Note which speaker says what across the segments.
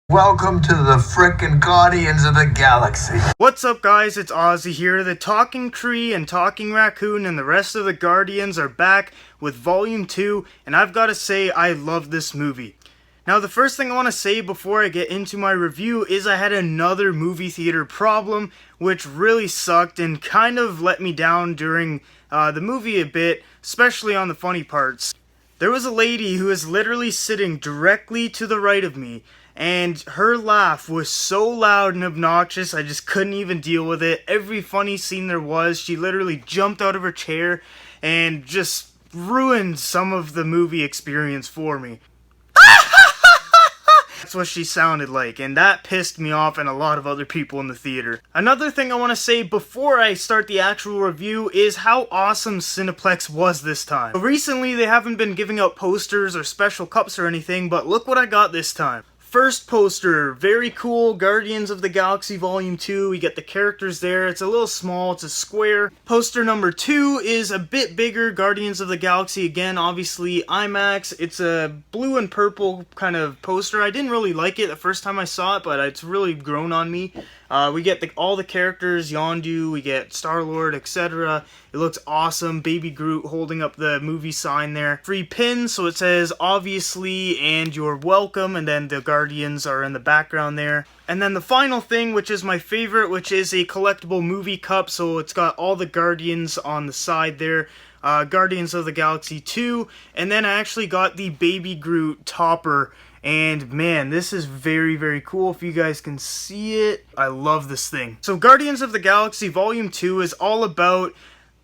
Speaker 1: Welcome to the frickin' Guardians of the Galaxy.
Speaker 2: What's up guys, it's Ozzy here. The Talking Tree and Talking Raccoon and the rest of the Guardians are back with Volume 2, and I've got to say I love this movie. Now the first thing I want to say before I get into my review is I had another movie theater problem which really sucked and kind of let me down during the movie a bit, especially on the funny parts. There was a lady who was literally sitting directly to the right of me, and her laugh was so loud and obnoxious, I just couldn't even deal with it. Every funny scene there was, she literally jumped out of her chair and just ruined some of the movie experience for me. That's what she sounded like, and that pissed me off and a lot of other people in the theater. Another thing I want to say before I start the actual review is how awesome Cineplex was this time. Recently, they haven't been giving out posters or special cups or anything, but look what I got this time. First poster, very cool, Guardians of the Galaxy Volume 2, we get the characters there, it's a little small, it's a square. Poster number 2 is a bit bigger, Guardians of the Galaxy, again, obviously IMAX. It's a blue and purple kind of poster. I didn't really like it the first time I saw it, but it's really grown on me. We get all the characters, Yondu, we get Star-Lord, etc. It looks awesome. Baby Groot holding up the movie sign there. Free pins, so it says obviously and you're welcome, and then the Guardians are in the background there. And then the final thing, which is my favorite, which is a collectible movie cup, so it's got all the Guardians on the side there. Guardians of the Galaxy 2, and then I actually got the Baby Groot topper. And man, this is very, very cool. If you guys can see it, I love this thing. So Guardians of the Galaxy Volume 2 is all about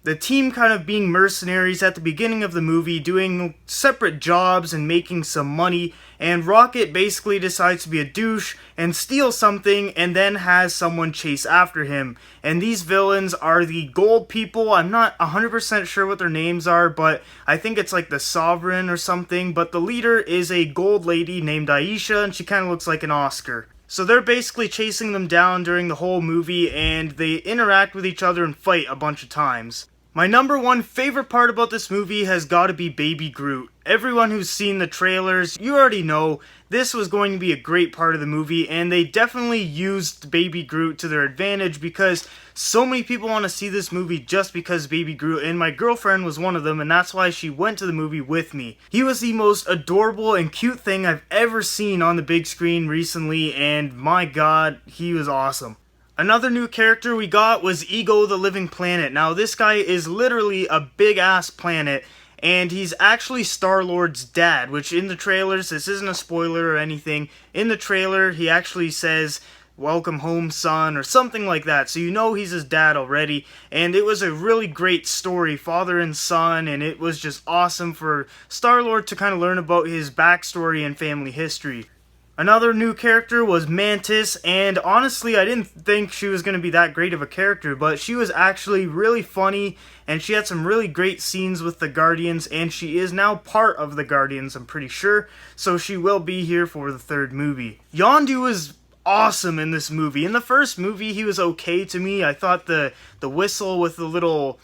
Speaker 2: the team kind of being mercenaries at the beginning of the movie, doing separate jobs and making some money, and Rocket basically decides to be a douche and steal something and then has someone chase after him. And these villains are the gold people. I'm not 100% sure what their names are, but I think it's like the Sovereign or something, but the leader is a gold lady named Aisha, and she kind of looks like an Oscar. So they're basically chasing them down during the whole movie, and they interact with each other and fight a bunch of times. My number one favorite part about this movie has got to be Baby Groot. Everyone who's seen the trailers, you already know this was going to be a great part of the movie, and they definitely used Baby Groot to their advantage because so many people want to see this movie just because Baby Groot, and my girlfriend was one of them, and that's why she went to the movie with me. He was the most adorable and cute thing I've ever seen on the big screen recently, and my god, he was awesome. Another new character we got was Ego the Living Planet. Now this guy is literally a big ass planet, and he's actually Star-Lord's dad, which in the trailers, this isn't a spoiler or anything, in the trailer he actually says, "Welcome home, son," or something like that, so you know he's his dad already, and it was a really great story, father and son, and it was just awesome for Star-Lord to kind of learn about his backstory and family history. Another new character was Mantis, and honestly I didn't think she was going to be that great of a character, but she was actually really funny, and she had some really great scenes with the Guardians, and she is now part of the Guardians, I'm pretty sure, so she will be here for the third movie. Yondu was awesome in this movie. In the first movie he was okay to me. I thought the whistle with the little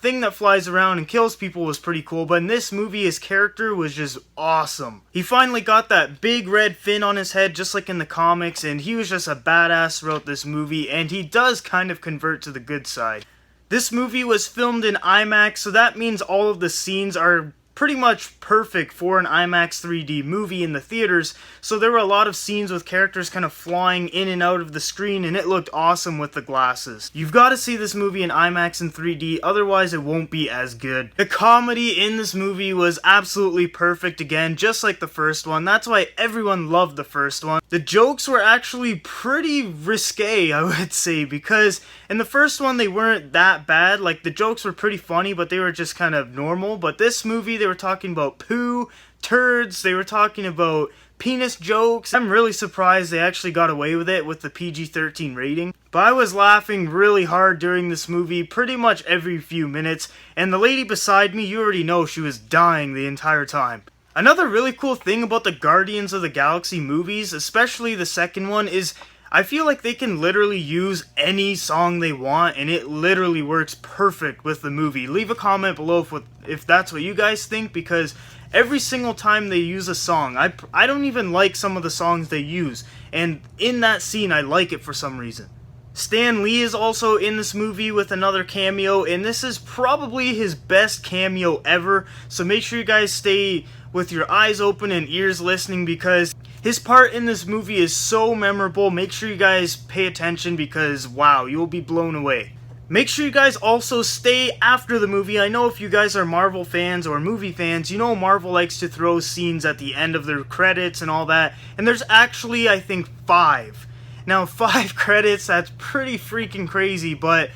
Speaker 2: thing that flies around and kills people was pretty cool, but in this movie his character was just awesome. He finally got that big red fin on his head just like in the comics, and he was just a badass throughout this movie, and he does kind of convert to the good side. This movie was filmed in IMAX, so that means all of the scenes are pretty much perfect for an IMAX 3D movie in the theaters, so there were a lot of scenes with characters kind of flying in and out of the screen, and it looked awesome with the glasses. You've got to see this movie in IMAX and 3D, otherwise it won't be as good. The comedy in this movie was absolutely perfect again, just like the first one. That's why everyone loved the first one. The jokes were actually pretty risque, I would say, because in the first one they weren't that bad. Like, the jokes were pretty funny, but they were just kind of normal. But this movie, they were talking about poo, turds, they were talking about penis jokes. I'm really surprised they actually got away with it with the PG-13 rating. But I was laughing really hard during this movie pretty much every few minutes, and the lady beside me, you already know she was dying the entire time. Another really cool thing about the Guardians of the Galaxy movies, especially the second one, is I feel like they can literally use any song they want, and it literally works perfect with the movie. Leave a comment below if that's what you guys think, because every single time they use a song. I don't even like some of the songs they use, and in that scene I like it for some reason. Stan Lee is also in this movie with another cameo, and this is probably his best cameo ever, so make sure you guys stay with your eyes open and ears listening because his part in this movie is so memorable. Make sure you guys pay attention because, wow, you'll be blown away. Make sure you guys also stay after the movie. I know if you guys are Marvel fans or movie fans, you know Marvel likes to throw scenes at the end of their credits and all that, and there's actually, I think, 5. Now, 5 credits, that's pretty freaking crazy, but,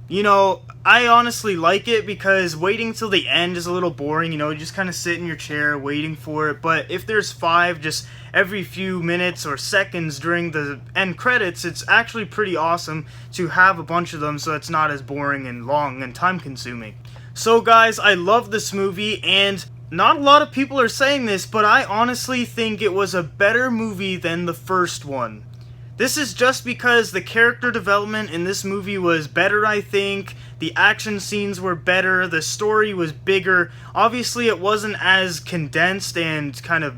Speaker 2: you know, I honestly like it because waiting till the end is a little boring, you know, you just kind of sit in your chair waiting for it, but if there's 5 just every few minutes or seconds during the end credits, it's actually pretty awesome to have a bunch of them so it's not as boring and long and time-consuming. So, guys, I love this movie, and not a lot of people are saying this, but I honestly think it was a better movie than the first one. This is just because the character development in this movie was better, I think. The action scenes were better. The story was bigger. Obviously, it wasn't as condensed and kind of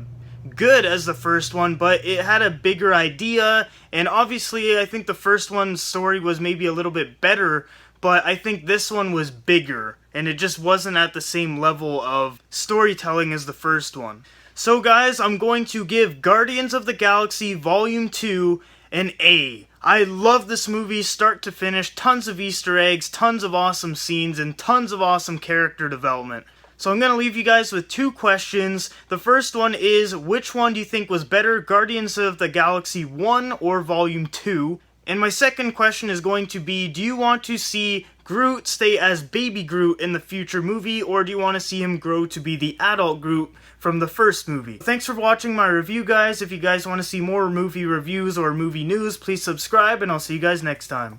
Speaker 2: good as the first one, but it had a bigger idea. And obviously, I think the first one's story was maybe a little bit better, but I think this one was bigger. And it just wasn't at the same level of storytelling as the first one. So guys, I'm going to give Guardians of the Galaxy Volume 2 an A. I love this movie start to finish, tons of Easter eggs, tons of awesome scenes, and tons of awesome character development. So I'm going to leave you guys with 2 questions. The first one is, which one do you think was better, Guardians of the Galaxy 1 or Volume 2? And my second question is going to be, do you want to see Groot stay as Baby Groot in the future movie, or do you want to see him grow to be the adult Groot from the first movie? Thanks for watching my review, guys. If you guys want to see more movie reviews or movie news, please subscribe, and I'll see you guys next time.